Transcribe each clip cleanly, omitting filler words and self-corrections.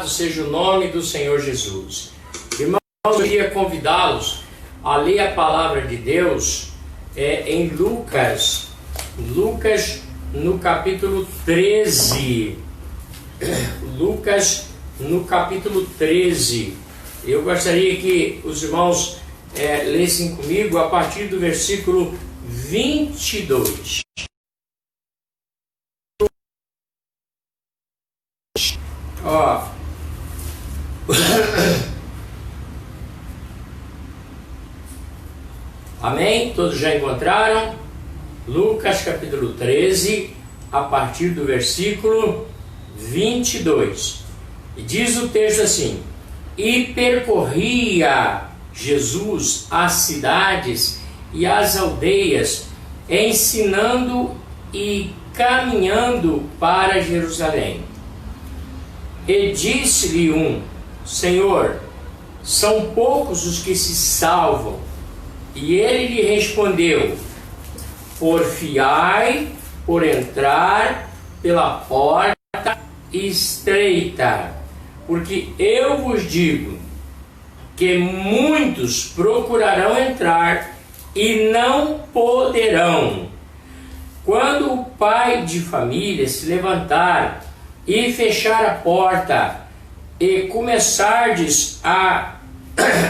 seja o nome do Senhor Jesus. Irmãos, eu queria convidá-los a ler a palavra de Deus em Lucas no capítulo 13. Lucas no capítulo 13. Eu gostaria que os irmãos lessem comigo a partir do versículo 22. Ó. Amém? Todos já encontraram? Lucas capítulo 13, a partir do versículo 22. E diz o texto assim: E percorria Jesus as cidades e as aldeias, ensinando e caminhando para Jerusalém. E disse-lhe um: Senhor, são poucos os que se salvam. E ele lhe respondeu: Porfiai por entrar pela porta estreita, porque eu vos digo que muitos procurarão entrar e não poderão. Quando o pai de família se levantar e fechar a porta, e começardes a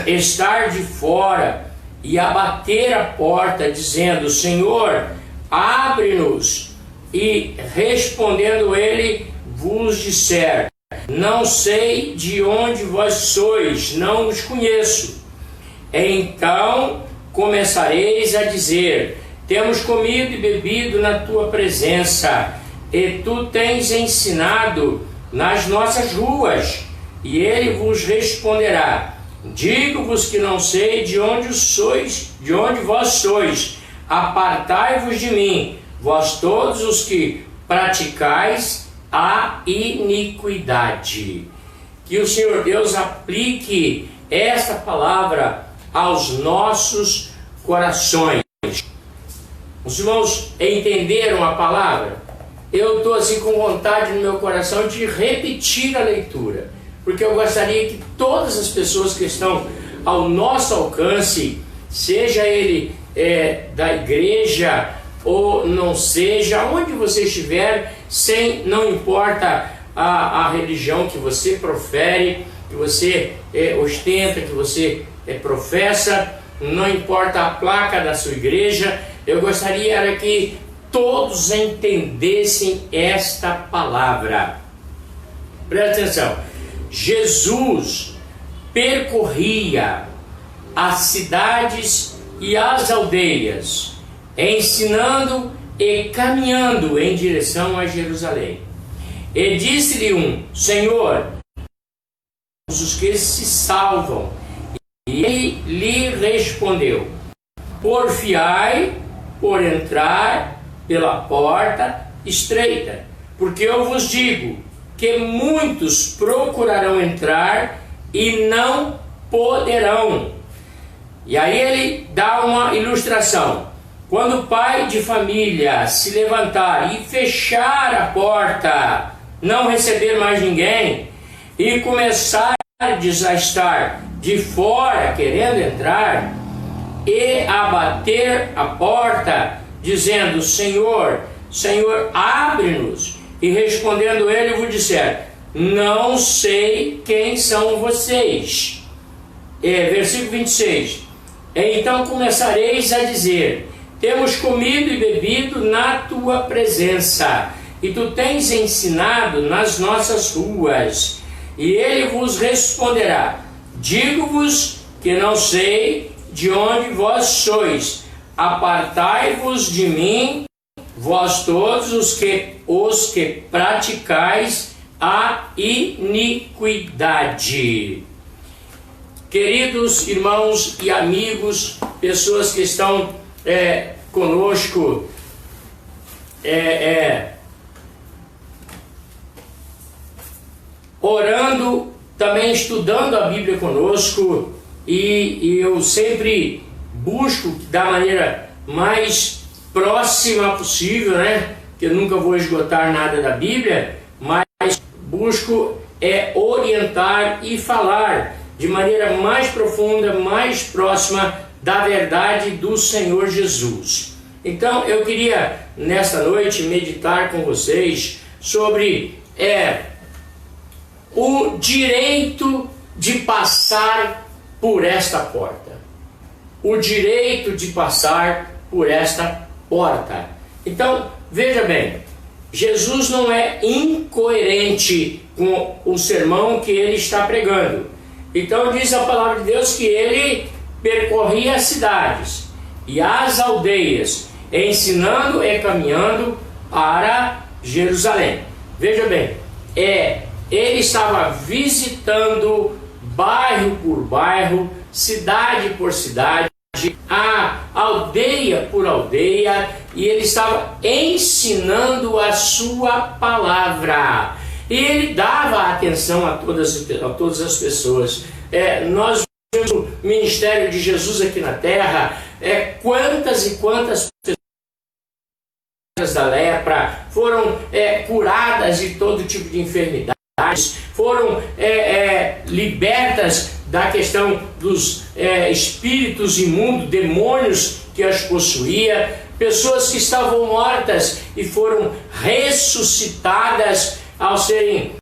estar de fora e a bater a porta, dizendo: Senhor, abre-nos, e respondendo ele vos disser: Não sei de onde vós sois, não os conheço. Então começareis a dizer: Temos comido e bebido na tua presença, e tu tens ensinado nas nossas ruas. E ele vos responderá: Digo-vos que não sei de onde vós sois. Apartai-vos de mim, vós todos os que praticais a iniquidade. Que o Senhor Deus aplique esta palavra aos nossos corações. Os irmãos entenderam a palavra? Eu estou assim com vontade no meu coração de repetir a leitura, porque eu gostaria que todas as pessoas que estão ao nosso alcance, seja ele da igreja ou não seja, onde você estiver, não importa a religião que você profere, que você ostenta, que você professa, não importa a placa da sua igreja, eu gostaria que todos entendessem esta palavra. Presta atenção. Jesus percorria as cidades e as aldeias, ensinando e caminhando em direção a Jerusalém. E disse-lhe um: Senhor, os que se salvam. E ele lhe respondeu: Porfiai por entrar pela porta estreita, porque eu vos digo que muitos procurarão entrar e não poderão. E aí ele dá uma ilustração. Quando o pai de família se levantar e fechar a porta, não receber mais ninguém, e começar a estar de fora querendo entrar, e a bater a porta, dizendo: Senhor, Senhor, abre-nos. E respondendo ele, vos disser: Não sei quem são vocês. Versículo 26. Então começareis a dizer: Temos comido e bebido na tua presença, e tu tens ensinado nas nossas ruas. E ele vos responderá: Digo-vos que não sei de onde vós sois. Apartai-vos de mim, vós todos os que praticais a iniquidade. Queridos irmãos e amigos, pessoas que estão conosco, orando, também estudando a Bíblia conosco, e eu sempre busco da maneira mais próxima possível, né? Que eu nunca vou esgotar nada da Bíblia, mas busco orientar e falar de maneira mais profunda, mais próxima da verdade do Senhor Jesus. Então eu queria nesta noite meditar com vocês sobre o direito de passar por esta porta. O direito de passar por esta porta. Então, veja bem, Jesus não é incoerente com o sermão que ele está pregando. Então diz a palavra de Deus que ele percorria as cidades e as aldeias, ensinando e caminhando para Jerusalém. Veja bem, ele estava visitando bairro por bairro, cidade por cidade, a aldeia por aldeia, e ele estava ensinando a sua palavra. E ele dava atenção a todas as pessoas. Nós vemos o ministério de Jesus aqui na terra, quantas e quantas pessoas da lepra foram curadas de todo tipo de enfermidade, foram libertas da questão dos espíritos imundos, demônios que as possuía, pessoas que estavam mortas e foram ressuscitadas ao serem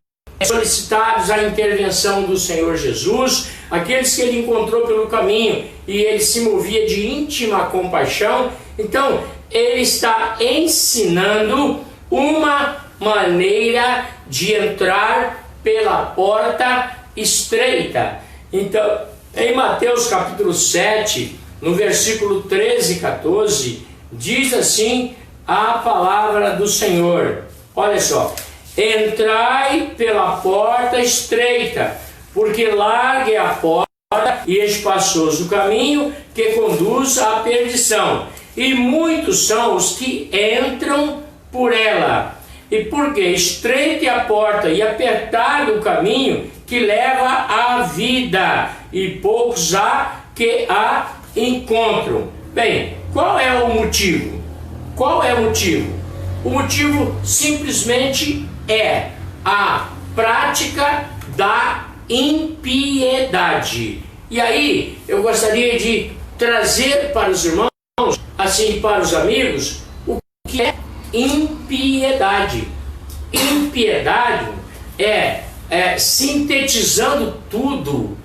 solicitados a intervenção do Senhor Jesus, aqueles que ele encontrou pelo caminho e ele se movia de íntima compaixão. Então ele está ensinando uma maneira de entrar pela porta estreita. Então, em Mateus capítulo 7, no versículo 13 e 14, diz assim a palavra do Senhor. Olha só: entrai pela porta estreita, porque larga é a porta e espaçoso o caminho que conduz à perdição, e muitos são os que entram por ela. E porque estreita é a porta e apertado o caminho que leva à vida, e poucos há que a encontram. Bem, qual é o motivo? Qual é o motivo? O motivo simplesmente é a prática da impiedade. E aí eu gostaria de trazer para os irmãos, assim para os amigos, o que é impiedade. Impiedade sintetizando tudo,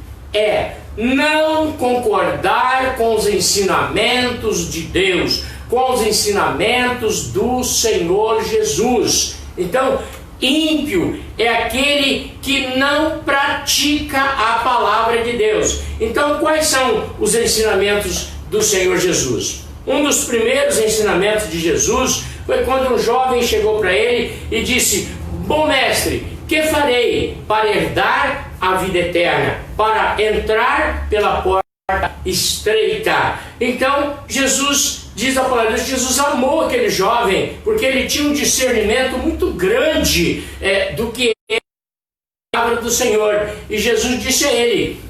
não concordar com os ensinamentos de Deus, com os ensinamentos do Senhor Jesus. Então, ímpio é aquele que não pratica a palavra de Deus. Então, quais são os ensinamentos do Senhor Jesus? Um dos primeiros ensinamentos de Jesus foi quando um jovem chegou para ele e disse: bom mestre, que farei para herdar a vida eterna, para entrar pela porta estreita? Então Jesus, diz a palavra de Deus, Jesus amou aquele jovem, porque ele tinha um discernimento muito grande do que é a palavra do Senhor. E Jesus disse a ele: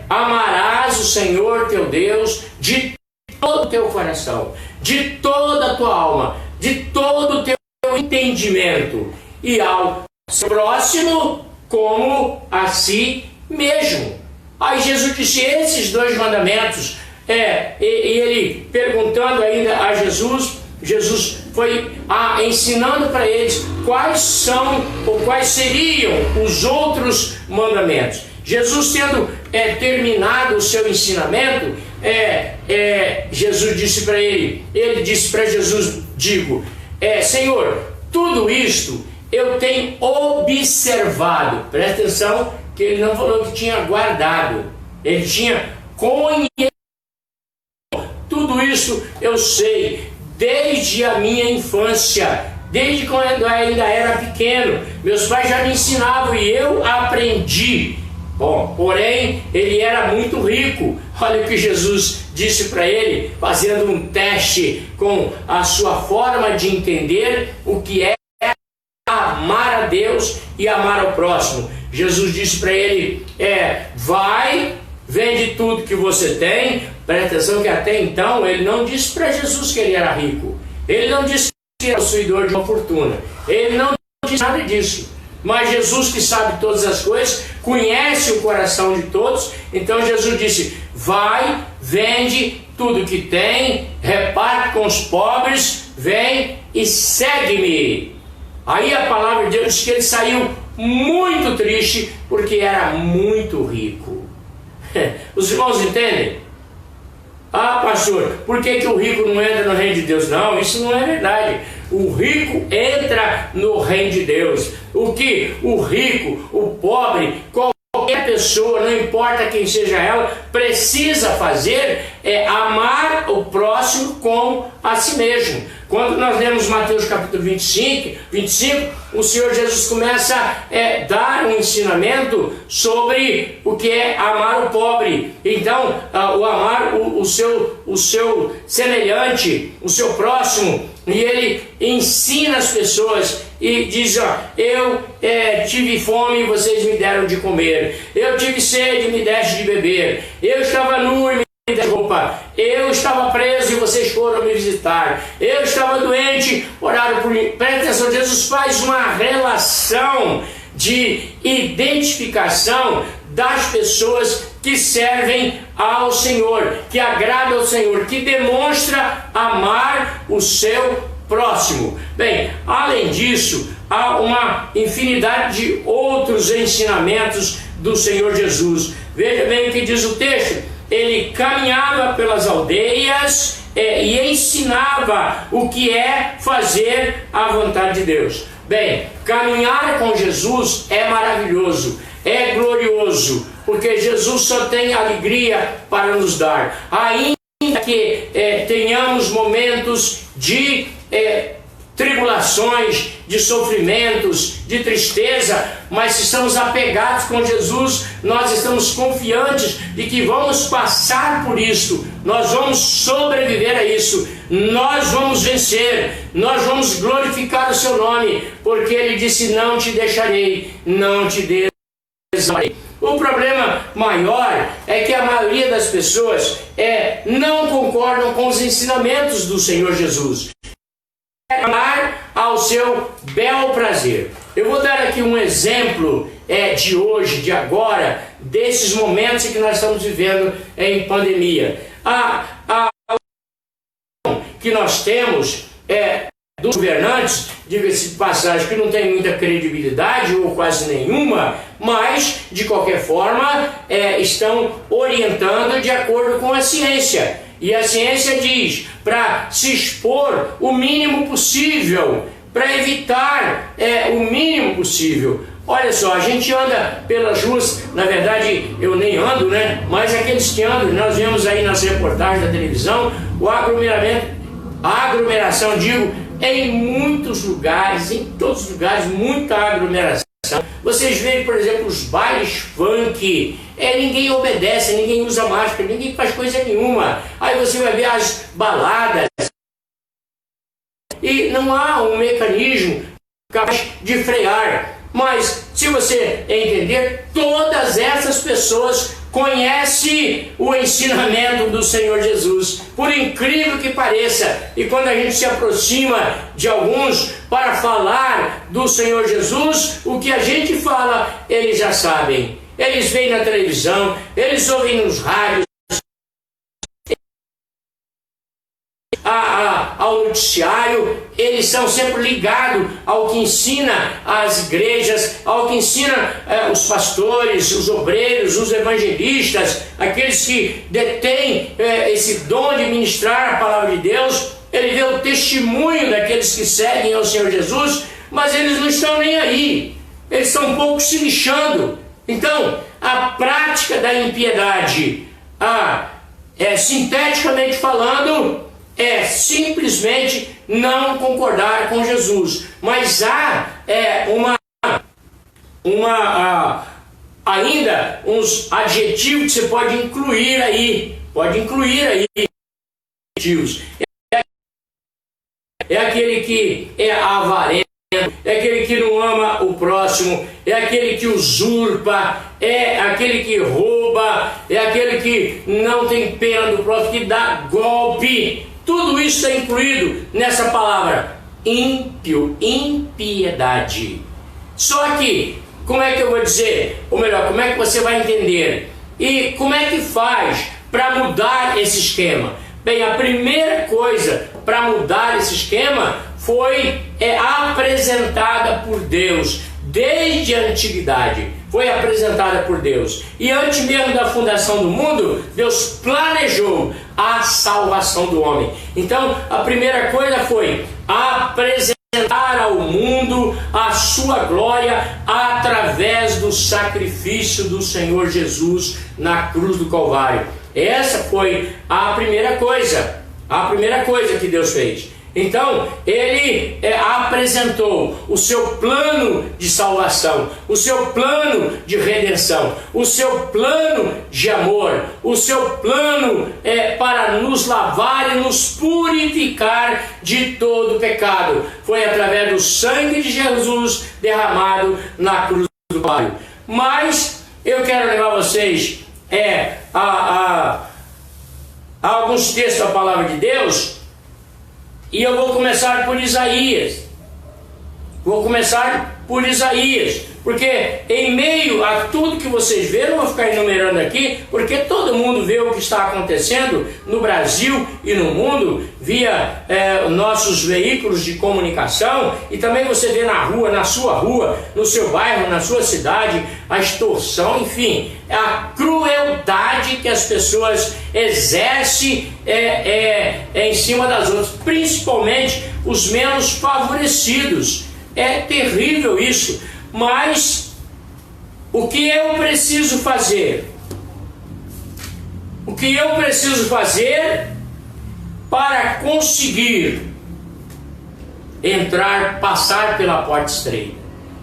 amarás o Senhor teu Deus de todo o teu coração, de toda a tua alma, de todo o teu entendimento, e ao seu próximo como a si mesmo. Aí Jesus disse esses dois mandamentos, e ele perguntando ainda a Jesus, Jesus foi ensinando para eles quais são ou quais seriam os outros mandamentos. Jesus, tendo terminado o seu ensinamento, Jesus disse para ele disse para Jesus, Senhor, tudo isto eu tenho observado. Presta atenção que ele não falou que tinha guardado, ele tinha conhecido. Tudo isso eu sei desde a minha infância, desde quando eu ainda era pequeno. Meus pais já me ensinavam e eu aprendi. Bom, porém, ele era muito rico. Olha o que Jesus disse para ele, fazendo um teste com a sua forma de entender o que é amar a Deus e amar ao próximo. Jesus disse para ele: vai, vende tudo que você tem. Presta atenção que até então ele não disse para Jesus que ele era rico. Ele não disse que era possuidor de uma fortuna. Ele não disse nada disso. Mas Jesus, que sabe todas as coisas, conhece o coração de todos. Então Jesus disse: vai, vende tudo que tem, reparte com os pobres, vem e segue-me. Aí a palavra de Deus diz que ele saiu muito triste, porque era muito rico. Os irmãos entendem? Ah, pastor, por que o rico não entra no reino de Deus? Não, isso não é verdade. O rico entra no reino de Deus. O que o rico, o pobre, qualquer pessoa, não importa quem seja ela, precisa fazer é amar o próximo como a si mesmo. Quando nós lemos Mateus capítulo 25, o Senhor Jesus começa a dar um ensinamento sobre o que é amar o pobre. Então, o amar o seu semelhante, o seu próximo, e ele ensina as pessoas e diz: ó, eu tive fome e vocês me deram de comer, eu tive sede e me deste de beber, eu estava nu e me deste roupa, eu estava preso e vocês foram me visitar, eu estava doente, oraram por mim. Presta atenção, Jesus faz uma relação de identificação das pessoas que servem ao Senhor, que agradam ao Senhor, que demonstra amar o seu próximo. Bem, além disso, há uma infinidade de outros ensinamentos do Senhor Jesus. Veja bem o que diz o texto: ele caminhava pelas aldeias e ensinava o que é fazer a vontade de Deus. Bem, caminhar com Jesus é maravilhoso, é glorioso, porque Jesus só tem alegria para nos dar. Ainda que tenhamos momentos de tribulações, de sofrimentos, de tristeza, mas se estamos apegados com Jesus, nós estamos confiantes de que vamos passar por isso, nós vamos sobreviver a isso, nós vamos vencer, nós vamos glorificar o seu nome, porque ele disse: não te deixarei, não te desampararei. O problema maior é que a maioria das pessoas não concordam com os ensinamentos do Senhor Jesus. Amar ao seu bel prazer. Eu vou dar aqui um exemplo de hoje, de agora, desses momentos que nós estamos vivendo em pandemia. A que nós temos dos governantes, diga-se de passagem, que não tem muita credibilidade ou quase nenhuma, mas de qualquer forma estão orientando de acordo com a ciência. E a ciência diz para se expor o mínimo possível, para evitar o mínimo possível. Olha só, a gente anda pelas ruas, na verdade eu nem ando, né? Mas aqueles que andam, nós vemos aí nas reportagens da televisão, a aglomeração, em muitos lugares, em todos os lugares, muita aglomeração. Vocês veem, por exemplo, os bailes funk, ninguém obedece, ninguém usa máscara, ninguém faz coisa nenhuma. Aí você vai ver as baladas e não há um mecanismo capaz de frear. Mas se você entender, todas essas pessoas conhecem o ensinamento do Senhor Jesus, por incrível que pareça. E quando a gente se aproxima de alguns para falar do Senhor Jesus, o que a gente fala, eles já sabem. Eles veem na televisão, eles ouvem nos rádios, ao noticiário, eles são sempre ligados ao que ensina as igrejas, ao que ensina os pastores, os obreiros, os evangelistas, aqueles que detêm esse dom de ministrar a palavra de Deus. Ele vê o testemunho daqueles que seguem ao Senhor Jesus, mas eles não estão nem aí, eles estão um pouco se lixando. Então, a prática da impiedade, sinteticamente falando, é simplesmente não concordar com Jesus. Mas há ainda uns adjetivos que você pode incluir aí. Adjetivos. É aquele que é avarento, é aquele que não ama o próximo, é aquele que usurpa, é aquele que rouba, é aquele que não tem pena do próximo, que dá golpe. Tudo isso está incluído nessa palavra ímpio, impiedade. Só que, como é que eu vou dizer? Ou melhor, como é que você vai entender? E como é que faz para mudar esse esquema? Bem, a primeira coisa para mudar esse esquema foi apresentada por Deus desde a antiguidade. Foi apresentada por Deus. E antes mesmo da fundação do mundo, Deus planejou a salvação do homem. Então, a primeira coisa foi apresentar ao mundo a sua glória através do sacrifício do Senhor Jesus na cruz do Calvário. Essa foi a primeira coisa que Deus fez. Então, ele apresentou o seu plano de salvação, o seu plano de redenção, o seu plano de amor, o seu plano para nos lavar e nos purificar de todo pecado. Foi através do sangue de Jesus derramado na cruz do Calvário. Mas eu quero levar vocês a alguns textos da palavra de Deus. E eu vou começar por Isaías. Porque em meio a tudo que vocês viram, eu vou ficar enumerando aqui, porque todo mundo vê o que está acontecendo no Brasil e no mundo via nossos veículos de comunicação, e também você vê na rua, na sua rua, no seu bairro, na sua cidade, a extorsão, enfim, a crueldade que as pessoas exercem em cima das outras, principalmente os menos favorecidos. É terrível isso, mas o que eu preciso fazer? O que eu preciso fazer para conseguir passar pela porta estreita?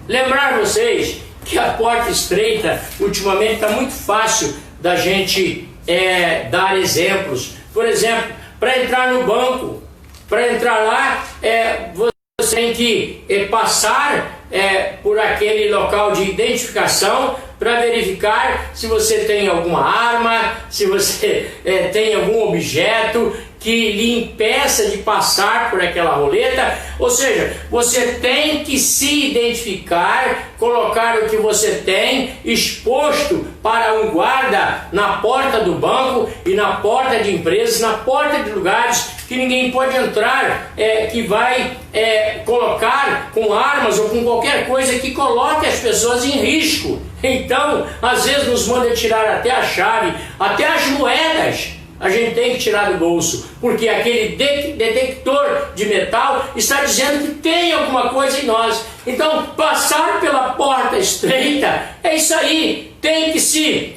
Lembrar vocês que a porta estreita, ultimamente, está muito fácil da gente dar exemplos. Por exemplo, para entrar no banco, para entrar lá, você tem que passar por aquele local de identificação para verificar se você tem alguma arma, se você tem algum objeto que lhe impeça de passar por aquela roleta. Ou seja, você tem que se identificar, colocar o que você tem exposto para um guarda na porta do banco e na porta de empresas, na porta de lugares que ninguém pode entrar, que vai colocar com armas ou com qualquer coisa que coloque as pessoas em risco. Então, às vezes nos manda tirar até a chave, até as moedas a gente tem que tirar do bolso, porque aquele detector de metal está dizendo que tem alguma coisa em nós. Então, passar pela porta estreita é isso aí. Tem que se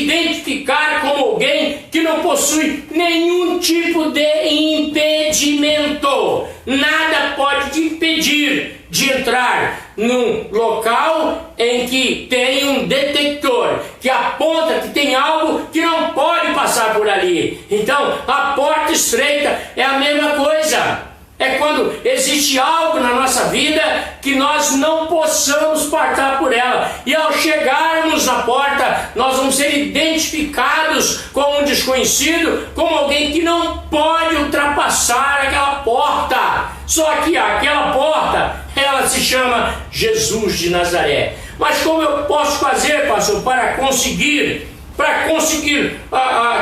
identificar como alguém que não possui nenhum tipo de impedimento. Nada pode te impedir de entrar num local em que tem um detector que aponta que tem algo que não pode passar por ali. Então, a porta estreita é a mesma coisa. É quando existe algo na nossa vida que nós não possamos passar por ela. E ao chegarmos na porta, nós vamos ser identificados como um desconhecido, como alguém que não pode ultrapassar aquela porta. Só que aquela porta, ela se chama Jesus de Nazaré. Mas como eu posso fazer, pastor, para conseguir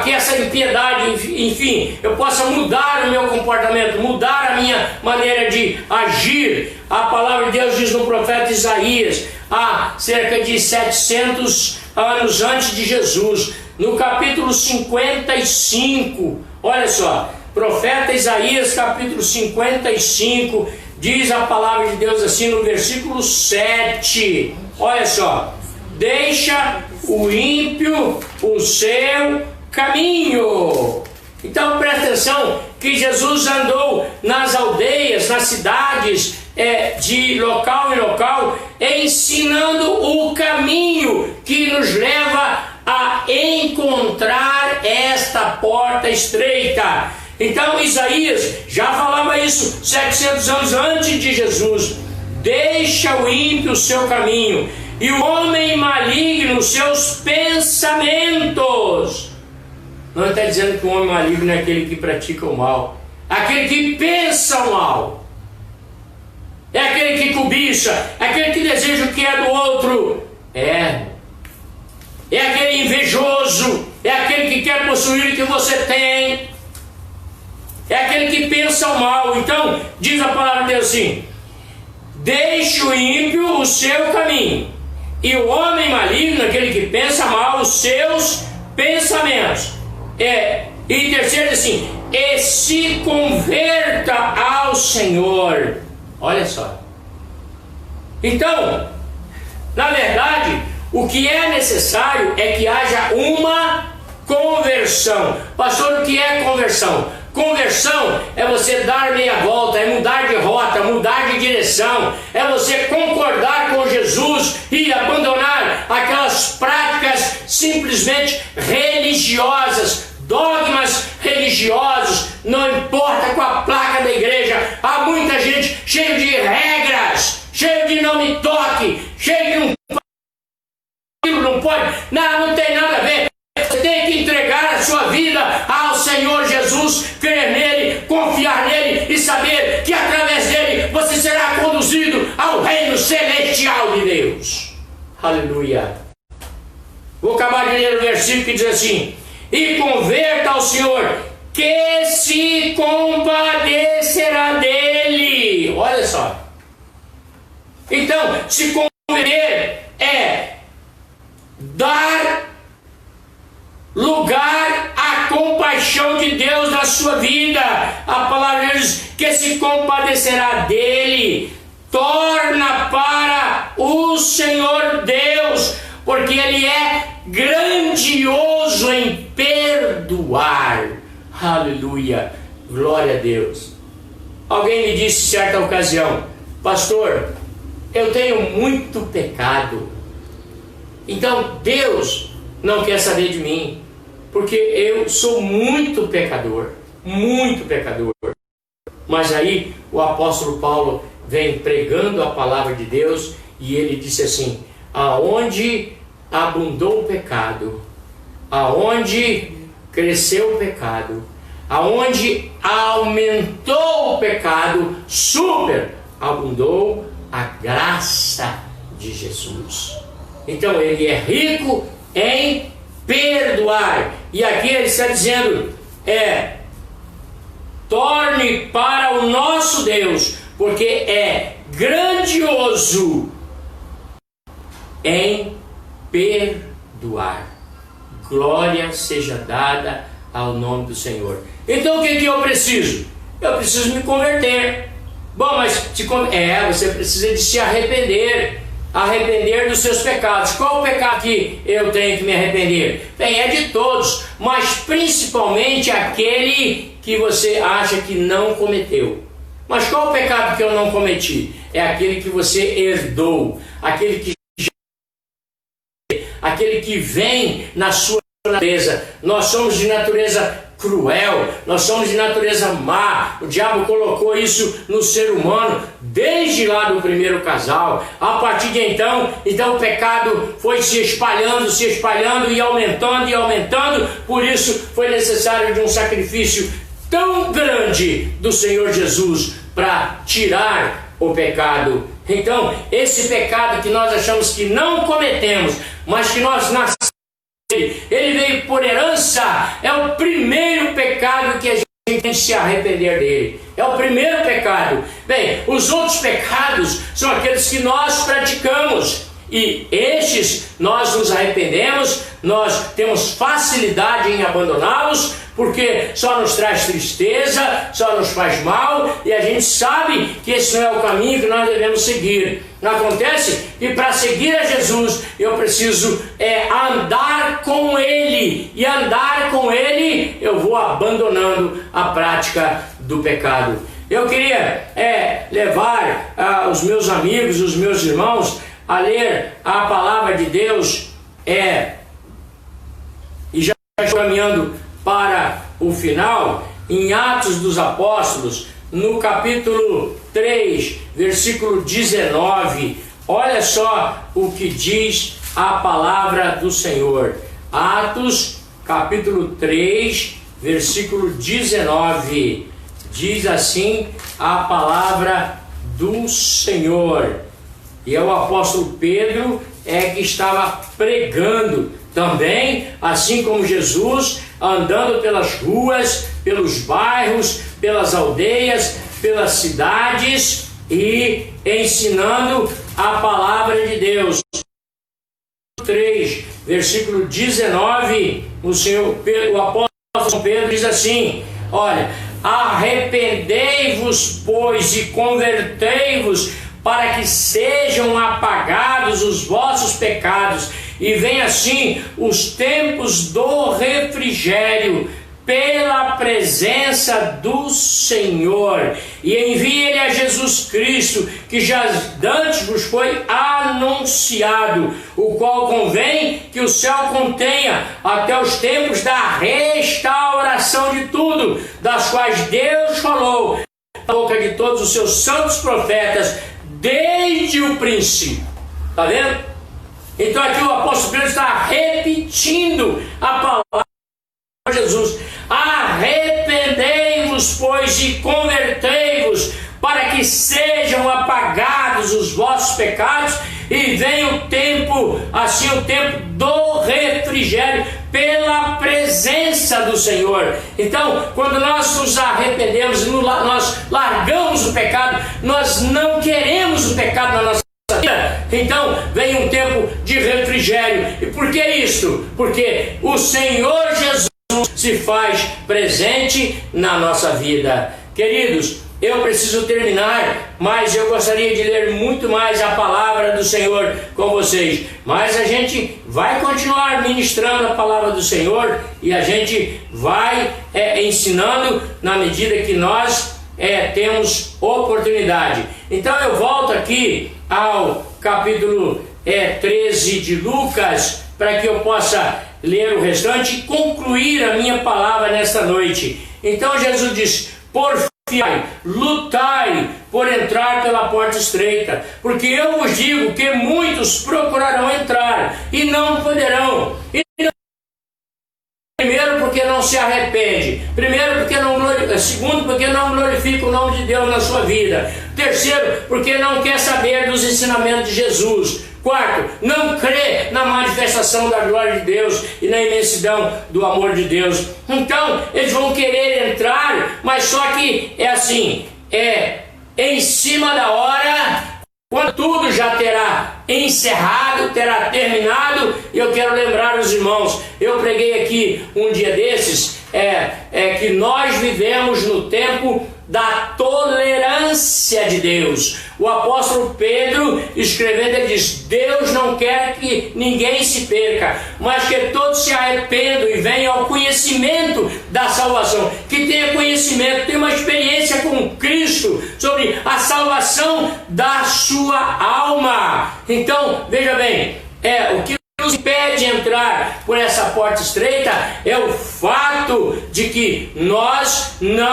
que essa impiedade, enfim, eu possa mudar o meu comportamento, mudar a minha maneira de agir? A palavra de Deus diz no profeta Isaías, há cerca de 700 anos antes de Jesus, no capítulo 55, olha só, profeta Isaías, capítulo 55, diz a palavra de Deus assim no versículo 7, olha só: deixa o ímpio o seu caminho. Então presta atenção que Jesus andou nas aldeias, nas cidades, de local em local, ensinando o caminho que nos leva a encontrar esta porta estreita. Então Isaías já falava isso 700 anos antes de Jesus. Deixa o ímpio o seu caminho e o homem maligno seus pensamentos. Não está dizendo que o homem maligno é aquele que pratica o mal, aquele que pensa o mal. é aquele que cobiça, é aquele que deseja o que é do outro. É aquele invejoso, é aquele que quer possuir o que você tem, é aquele que pensa o mal. Então, diz a palavra de Deus assim: deixe o ímpio o seu caminho, e o homem maligno, aquele que pensa mal, os seus pensamentos. E terceiro, assim, e se converta ao Senhor. Olha só. Então, na verdade, o que é necessário é que haja uma conversão. Pastor, o que é conversão? Conversão é você dar meia volta, é mudar de rota, mudar de direção, é você concordar com Jesus e abandonar aquelas práticas simplesmente religiosas, dogmas religiosos. Não importa com a placa da igreja, há muita gente cheia de regras, cheia de não me toque, cheia de não pode, não tem nada a ver. Você tem que entregar a sua vida ao Senhor Jesus, crer nele, confiar nele e saber que através dele você será conduzido ao reino celestial de Deus. Aleluia. Vou acabar de ler o versículo que diz assim: e converta ao Senhor, que se compadecerá dele. Olha só. Então, se converter é dar lugar à compaixão de Deus na sua vida. A palavra diz que se compadecerá dele, torna para o Senhor Deus, porque ele é grandioso em perdoar. Aleluia, glória a Deus. Alguém me disse em certa ocasião: pastor, eu tenho muito pecado, então Deus não quer saber de mim, porque eu sou muito pecador, muito pecador. Mas aí o apóstolo Paulo vem pregando a palavra de Deus e ele disse assim: aonde abundou o pecado, aonde cresceu o pecado, aonde aumentou o pecado, superabundou a graça de Jesus. Então ele é rico em perdoar. E aqui ele está dizendo: torne para o nosso Deus, porque é grandioso em perdoar. Glória seja dada ao nome do Senhor. Então o que eu preciso? Eu preciso me converter. Bom, mas você precisa de se arrepender dos seus pecados. Qual o pecado que eu tenho que me arrepender? Bem, é de todos, mas principalmente aquele que você acha que não cometeu. Mas qual o pecado que eu não cometi? É aquele que você herdou, aquele que vem na sua natureza. Nós somos de natureza cruel, nós somos de natureza má. O diabo colocou isso no ser humano desde lá do primeiro casal. A partir de então o pecado foi se espalhando e aumentando. Por isso foi necessário de um sacrifício tão grande do Senhor Jesus para tirar o pecado. Então, esse pecado que nós achamos que não cometemos, mas que nós nascemos, ele veio por herança, é o primeiro pecado que a gente tem que se arrepender dele. É o primeiro pecado. Bem, os outros pecados são aqueles que nós praticamos, e estes nós nos arrependemos, nós temos facilidade em abandoná-los, porque só nos traz tristeza, só nos faz mal, e a gente sabe que esse não é o caminho que nós devemos seguir. Acontece que para seguir a Jesus eu preciso andar com Ele, e andar com Ele eu vou abandonando a prática do pecado. Eu queria levar os meus amigos, os meus irmãos, a ler a palavra de Deus, e já estou caminhando para o final, em Atos dos Apóstolos, no capítulo 3, versículo 19. Olha só o que diz a palavra do Senhor. Atos, capítulo 3, versículo 19. Diz assim a palavra do Senhor. E o apóstolo Pedro que estava pregando também, assim como Jesus, andando pelas ruas, pelos bairros, pelas aldeias, pelas cidades e ensinando a palavra de Deus. 3, versículo 19, o apóstolo Pedro diz assim: olha, arrependei-vos, pois, e convertei-vos, para que sejam apagados os vossos pecados, e venham assim os tempos do refrigério, pela presença do Senhor, e envie-lhe a Jesus Cristo, que já antes vos foi anunciado, o qual convém que o céu contenha até os tempos da restauração de tudo, das quais Deus falou na boca de todos os seus santos profetas desde o princípio. Está vendo? Então aqui o apóstolo Pedro está repetindo a palavra de Jesus: arrependei-vos, pois, e convertei-vos, para que sejam apagados os vossos pecados, e venha o tempo, assim o tempo do refrigério, pela presença do Senhor. Então, quando nós nos arrependemos, nós largamos o pecado, nós não queremos o pecado na nossa vida, então vem um tempo de refrigério. E por que isso? Porque o Senhor Jesus se faz presente na nossa vida. Queridos, eu preciso terminar, mas eu gostaria de ler muito mais a palavra do Senhor com vocês. Mas a gente vai continuar ministrando a palavra do Senhor, e a gente vai ensinando na medida que nós temos oportunidade. Então eu volto aqui ao capítulo 13 de Lucas, para que eu possa ler o restante e concluir a minha palavra nesta noite. Então Jesus diz: porfiai, lutai por entrar pela porta estreita, porque eu vos digo que muitos procurarão entrar e não poderão. Primeiro, porque não se arrepende. Segundo, porque não glorifica o nome de Deus na sua vida. Terceiro, porque não quer saber dos ensinamentos de Jesus. Quarto, não crê na manifestação da glória de Deus e na imensidão do amor de Deus. Então, eles vão querer entrar, mas só que é assim, em cima da hora, quando tudo já terá encerrado, terá terminado. Eu quero lembrar os irmãos, eu preguei aqui um dia desses, que nós vivemos no tempo da tolerância de Deus. O apóstolo Pedro, escrevendo, ele diz: Deus não quer que ninguém se perca, mas que todos se arrependam e venham ao conhecimento da salvação. Que tenha conhecimento, tenha uma experiência com Cristo sobre a salvação da sua alma. Então, veja bem, o que nos impede de entrar por essa porta estreita é o fato de que nós não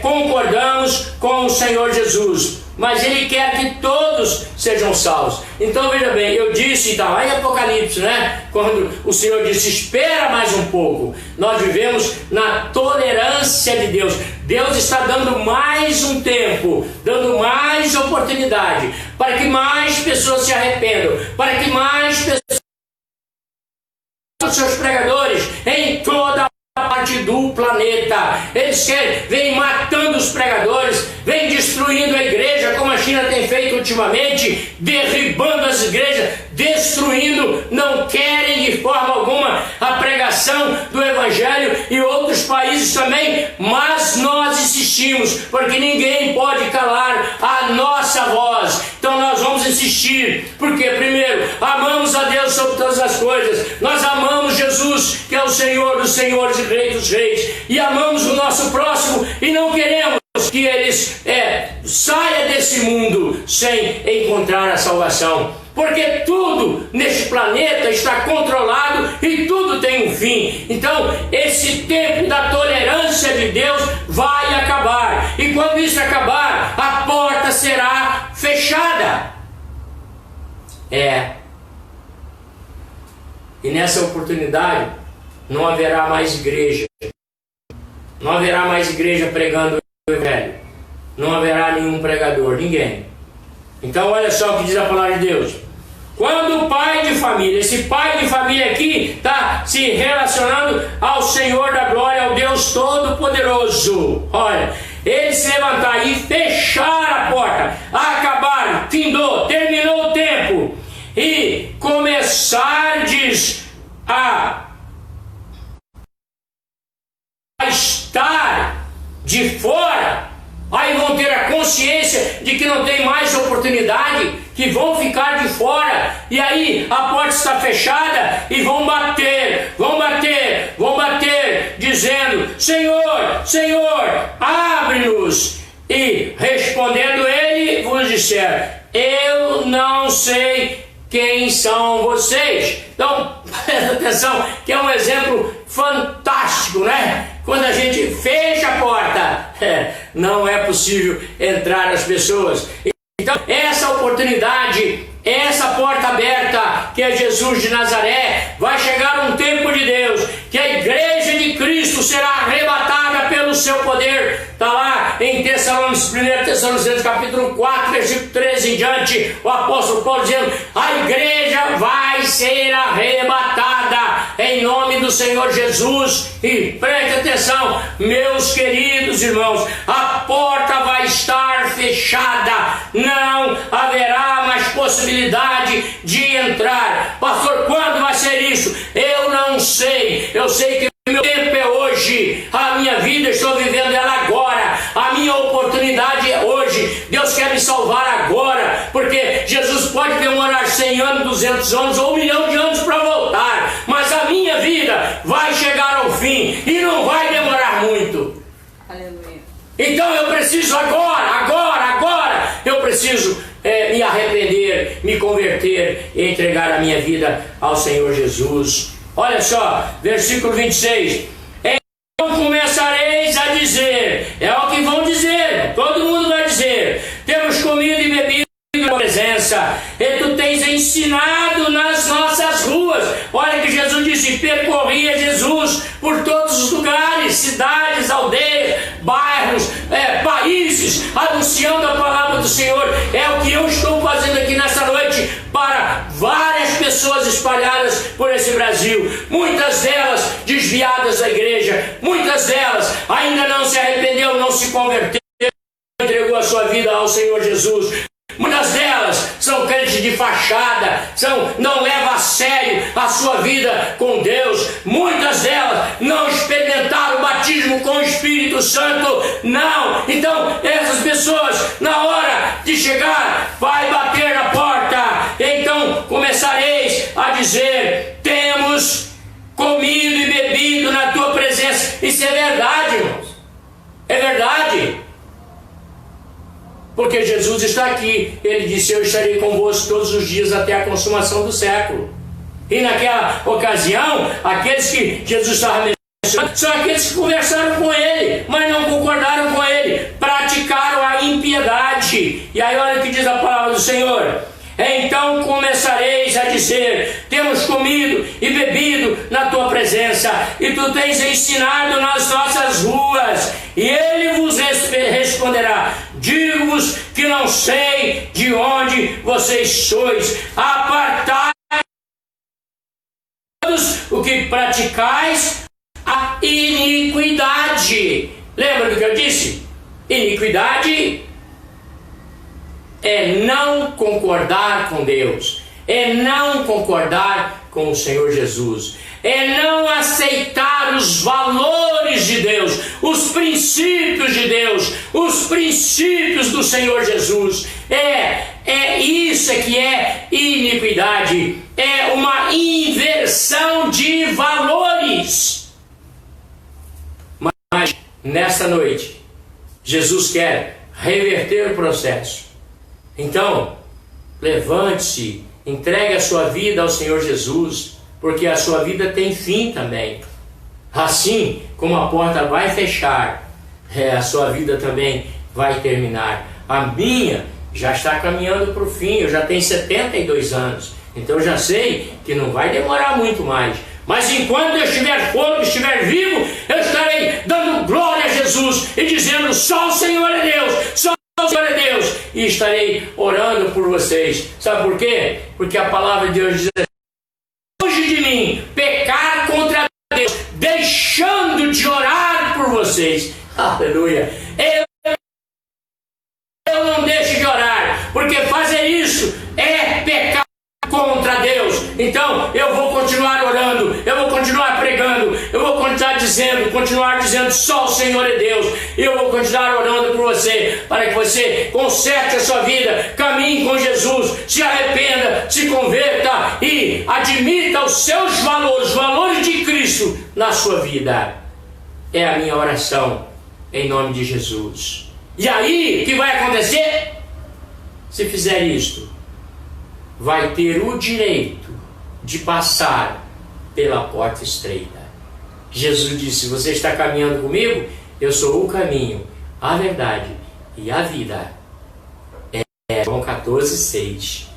concordamos com o Senhor Jesus, mas Ele quer que todos sejam salvos. Então veja bem, eu disse, lá em Apocalipse, né, quando o Senhor disse: espera mais um pouco. Nós vivemos na tolerância de Deus. Deus está dando mais um tempo, dando mais oportunidade, para que mais pessoas se arrependam, para que mais pessoas, os seus pregadores em toda a parte do planeta, eles vêm matando os pregadores, vêm destruindo a igreja, como a China tem feito ultimamente, derribando as igrejas, destruindo, não querem de forma alguma a pregação do Evangelho, e outros países também, mas nós insistimos, porque ninguém pode calar a nossa voz. Então nós vamos insistir, porque primeiro, amamos a Deus sobre todas as coisas, nós amamos Jesus, que é o Senhor dos senhores e Rei dos reis, e amamos o nosso próximo, e não queremos que eles saia desse mundo sem encontrar a salvação, porque tudo neste planeta está controlado e tudo tem um fim. Então esse tempo da tolerância de Deus vai acabar, e quando isso acabar, a porta será fechada. E nessa oportunidade não haverá mais igreja, não haverá mais igreja pregando o Evangelho, não haverá nenhum pregador, ninguém. Então olha só o que diz a palavra de Deus. Quando o pai de família, esse pai de família aqui está se relacionando ao Senhor da glória, ao Deus Todo-Poderoso. Olha, ele se levantar e fechar a porta, acabar, findou, terminou o tempo, e começardes a estar de fora, aí vão ter a consciência de que não tem mais oportunidade, que vão ficar de fora, e aí a porta está fechada, e vão bater, dizendo: Senhor, Senhor, abre-nos. E respondendo ele, vos disser: eu não sei quem são vocês. Então, presta atenção, que é um exemplo fantástico, né? Quando a gente fecha a porta, não é possível entrar as pessoas. Então, essa oportunidade, essa porta aberta, que é Jesus de Nazaré, vai chegar um tempo de Deus, que a igreja de Cristo será arrebatada pelo seu poder. Está lá em 1 Tessalonicenses capítulo 4, versículo 13 em diante, o apóstolo Paulo dizendo: a igreja vai ser arrebatada em nome do Senhor Jesus. E preste atenção, meus queridos irmãos, a porta vai estar fechada, não haverá mais possibilidade de entrar. Pastor, quando vai ser isso? Eu não sei. Eu sei que o meu tempo é hoje, a minha vida estou vivendo ela agora, a minha oportunidade é hoje. Deus quer me salvar agora, porque Jesus pode demorar 100 anos, 200 anos ou 1 milhão de anos para voltar, mas a minha vida vai chegar ao fim e não vai demorar muito. Aleluia. Então eu preciso agora, eu preciso me arrepender, me converter e entregar a minha vida ao Senhor Jesus. Olha só, versículo 26. Então começareis a dizer, é o que vão dizer, todo mundo vai dizer: temos comido e bebido na tua presença, e tu tens ensinado nas nossas ruas. Olha que Jesus disse: percorria Jesus por todos os lugares, cidades, aldeias, bairros, países, anunciando a palavra do Senhor. É o que eu estou fazendo aqui nessa noite para várias pessoas espalhadas por esse Brasil, muitas delas desviadas da igreja, muitas delas ainda não se arrependeu, não se converteu, entregou a sua vida ao Senhor Jesus. Muitas delas são crentes de fachada, não levam a sério a sua vida com Deus. Muitas delas não experimentaram o batismo com o Espírito Santo, não. Então essas pessoas, na hora de chegar, vai bater na porta. Então começareis a dizer: temos comido e bebido na tua presença. Isso é verdade, irmãos, é verdade. Porque Jesus está aqui. Ele disse: eu estarei convosco todos os dias até a consumação do século. E naquela ocasião, aqueles que Jesus estava mencionando são aqueles que conversaram com ele, mas não concordaram com ele, praticaram a impiedade. E aí olha o que diz a palavra do Senhor: então começareis a dizer: temos comido e bebido na tua presença, e tu tens ensinado nas nossas ruas. E ele vos responderá: digo-vos que não sei de onde vocês sois. Apartai todos o que praticais a iniquidade. Lembra do que eu disse? Iniquidade é não concordar com Deus, é não concordar com o Senhor Jesus, é não aceitar os valores de Deus, os princípios de Deus, os princípios do Senhor Jesus. Isso que é iniquidade, é uma inversão de valores. Mas nesta noite, Jesus quer reverter o processo. Então, levante-se, entregue a sua vida ao Senhor Jesus, porque a sua vida tem fim também. Assim como a porta vai fechar, a sua vida também vai terminar. A minha já está caminhando para o fim, eu já tenho 72 anos, então eu já sei que não vai demorar muito mais. Mas enquanto eu estiver fôlego, estiver vivo, eu estarei dando glória a Jesus. Jesus e dizendo: só o Senhor é Deus, só o Senhor é Deus, e estarei orando por vocês. Sabe por quê? Porque a palavra de Deus diz: longe de mim pecar contra Deus, deixando de orar por vocês. Aleluia. Eu não deixo de orar, porque fazer isso é pecar contra Deus. Então eu vou continuar orando, eu vou continuar pregando, eu vou continuar dizendo só o Senhor é Deus. Eu vou continuar orando por você, para que você conserte a sua vida, caminhe com Jesus, se arrependa, se converta e admita os seus valores, os valores de Cristo na sua vida. É a minha oração, em nome de Jesus. E aí, o que vai acontecer? Se fizer isto, vai ter o direito de passar pela porta estreita. Jesus disse: você está caminhando comigo? Eu sou o caminho, a verdade e a vida. É João 14:6.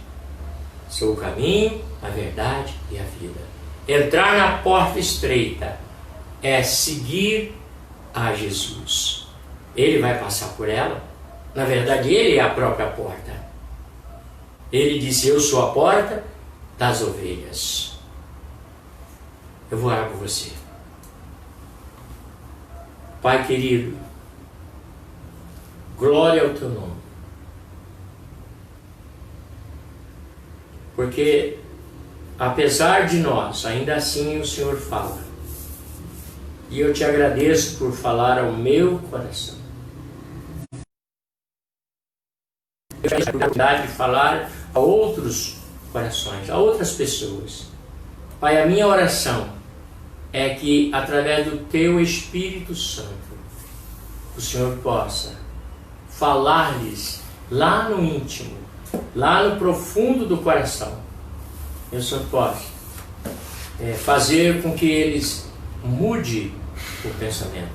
Sou o caminho, a verdade e a vida. Entrar na porta estreita é seguir a Jesus. Ele vai passar por ela. Na verdade, ele é a própria porta. Ele disse: eu sou a porta das ovelhas. Eu vou orar por você. Pai querido, glória ao teu nome. Porque, apesar de nós, ainda assim o Senhor fala. E eu te agradeço por falar ao meu coração. Eu tenho a oportunidade de falar a outros corações, a outras pessoas. Pai, a minha oração é que, através do teu Espírito Santo, o Senhor possa falar-lhes lá no íntimo, lá no profundo do coração. E o Senhor possa fazer com que eles mudem o pensamento,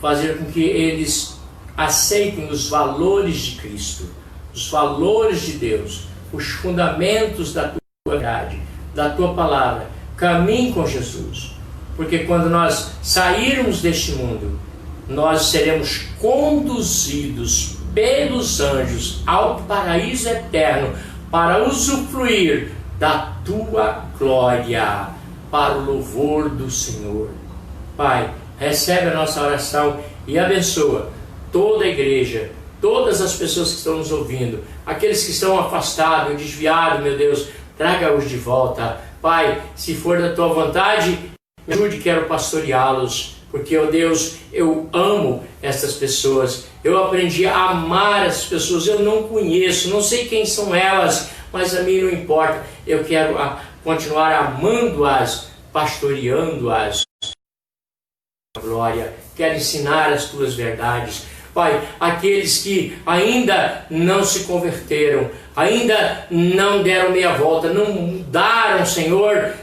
fazer com que eles aceitem os valores de Cristo, os valores de Deus, os fundamentos da tua verdade, da tua palavra. Caminhe com Jesus, porque quando nós sairmos deste mundo, nós seremos conduzidos pelos anjos ao paraíso eterno para usufruir da tua glória, para o louvor do Senhor. Pai, recebe a nossa oração e abençoa toda a igreja, todas as pessoas que estão nos ouvindo, aqueles que estão afastados, desviados, meu Deus, traga-os de volta. Pai, se for da tua vontade, me ajude, quero pastoreá-los, porque, ó Deus, eu amo essas pessoas, eu aprendi a amar essas pessoas, eu não conheço, não sei quem são elas, mas a mim não importa, eu quero continuar amando-as, pastoreando-as. Glória, quero ensinar as tuas verdades. Pai, aqueles que ainda não se converteram, ainda não deram meia volta, não mudaram, Senhor,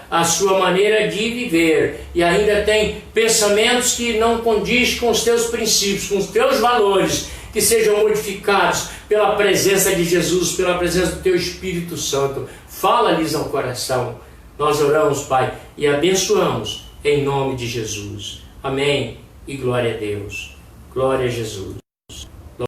a sua maneira de viver, e ainda tem pensamentos que não condizem com os teus princípios, com os teus valores, que sejam modificados pela presença de Jesus, pela presença do teu Espírito Santo. Fala-lhes ao coração. Nós oramos, Pai, e abençoamos em nome de Jesus. Amém e glória a Deus. Glória a Jesus.